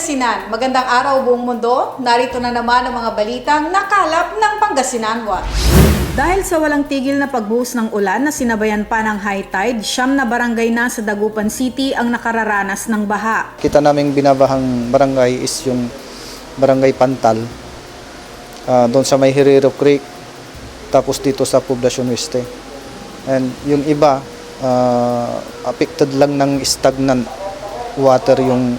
Pangasinan, magandang araw buong mundo. Narito na naman ang mga balitang nakalap ng Pangasinan Watch. Dahil sa walang tigil na pagbuhos ng ulan na sinabayan pa ng high tide, 9 na barangay na sa Dagupan City ang nakararanas ng baha. Kita naming binabahang barangay is yung barangay Pantal, doon sa may Herrero Creek, tapos dito sa Poblacion Oeste. And yung iba, affected lang ng stagnant water yung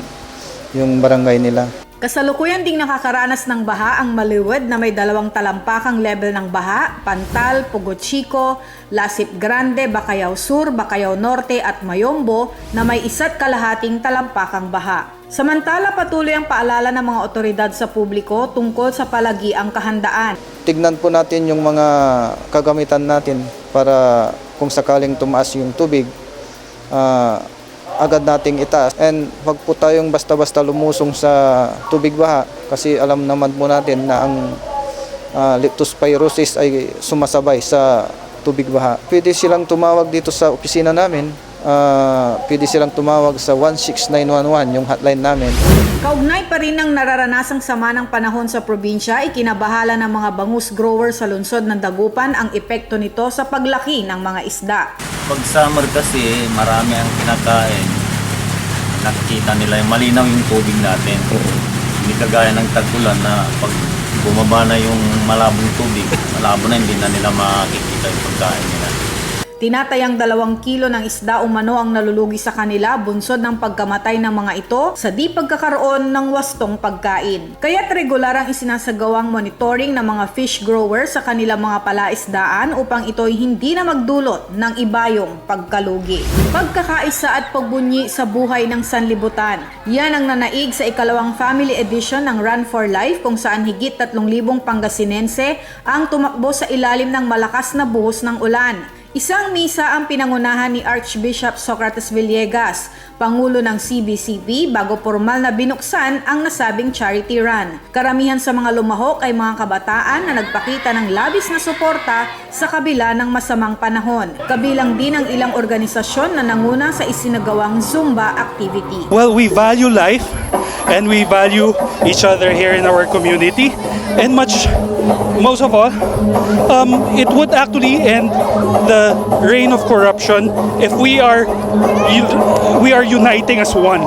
barangay nila. Kasalukuyan ding nakakaranas ng baha ang Maliwed na may 2 talampakang level ng baha, Pantal, Pugot Chico, Lasip Grande, Bacayao Sur, Bacayao Norte at Mayombo na may 1.5 talampakang baha. Samantala, patuloy ang paalala ng mga otoridad sa publiko tungkol sa palagiang kahandaan. Tignan po natin yung mga kagamitan natin para kung sakaling tumaas yung tubig, agad nating itaas. And wag po tayong basta-basta lumusong sa tubig baha kasi alam naman po natin na ang leptospirosis ay sumasabay sa tubig baha. Pwede silang tumawag dito sa opisina namin. Pwede silang tumawag sa 16911, yung hotline namin. Kaugnay pa rin ng nararanasang sama ng panahon sa probinsya, ikinabahala ng mga bangus grower sa lungsod ng Dagupan ang epekto nito sa paglaki ng mga isda. Pag summer kasi, marami ang kinakain. Nakikita nila yung malinaw yung tubig natin. Hindi kagaya ng tag-ulan na pag bumaba na yung malabong tubig, malabo na hindi na nila makikita yung pagkain nila. Tinatayang 2 kilo ng isda umano ang nalulugi sa kanila bunsod ng pagkamatay ng mga ito sa di pagkakaroon ng wastong pagkain. Kaya't regular ang isinasagawang monitoring ng mga fish growers sa kanilang mga palaisdaan upang ito'y hindi na magdulot ng ibayong pagkalugi. Pagkakaisa at pagbunyi sa buhay ng sanlibutan. Yan ang nanaig sa ikalawang family edition ng Run for Life kung saan higit 3,000 Pangasinense ang tumakbo sa ilalim ng malakas na buhos ng ulan. Isang misa ang pinangunahan ni Archbishop Socrates Villegas, Pangulo ng CBCP, bago formal na binuksan ang nasabing charity run. Karamihan sa mga lumahok ay mga kabataan na nagpakita ng labis na suporta sa kabila ng masamang panahon. Kabilang din ang ilang organisasyon na nanguna sa isinagawang Zumba activity. Well, we value life and we value each other here in our community, and most of all, it would actually end the reign of corruption if we are uniting as one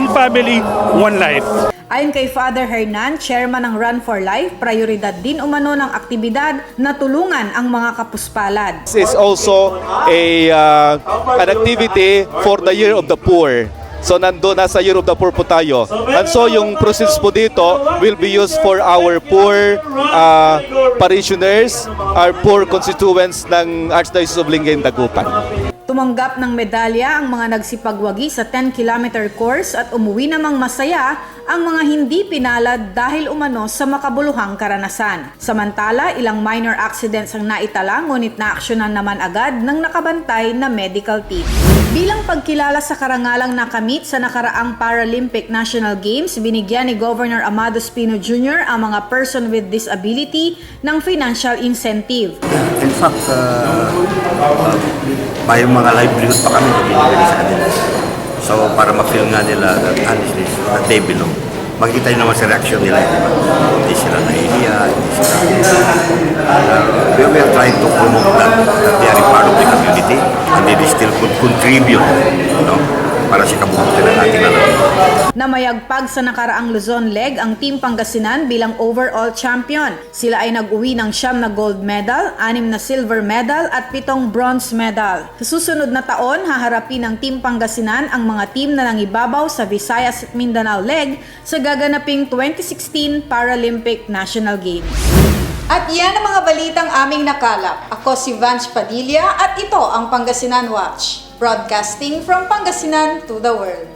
family, one life. Ayon kay Father Hernan, chairman ng Run for Life, prioridad din umano ng aktibidad na tulungan ang mga kapuspalad. This is also an activity for the Year of the Poor. So nandun nasa Year of the Poor po tayo. And so yung proceeds po dito will be used for our poor parishioners, our poor constituents ng Archdiocese of Lingayen, Dagupan. Tumanggap ng medalya ang mga nagsipagwagi sa 10-kilometer course at umuwi namang masaya ang mga hindi pinalad dahil umano sa makabuluhang karanasan. Samantala, ilang minor accidents ang naitala ngunit naaksyonan naman agad ng nakabantay na medical team. Bilang pagkilala sa karangalang nakamit sa nakaraang Paralympic National Games, binigyan ni Governor Amado Espino Jr. ang mga person with disability ng financial incentive. In fact, may mga livelihood pa kami binibigay sa kanila. So, para ma-feel nga nila that they belong. Makikita nyo naman sa reaction nila, hindi sila nahihiya, we are trying to promote that they are a part of the community and they still could contribute, para sa kabubuti ng ating lalawigan. Namayagpag sa nakaraang Luzon leg ang Team Pangasinan bilang overall champion. Sila ay nag-uwi ng 9 na gold medal, 6 na silver medal at 7 bronze medal. Sa susunod na taon, haharapin ng Team Pangasinan ang mga team na nangibabaw sa Visayas at Mindanao leg sa gaganaping 2016 Paralympic National Games. At yan ang mga balitang aming nakalap. Ako si Vance Padilla at ito ang Pangasinan Watch. Broadcasting from Pangasinan to the world.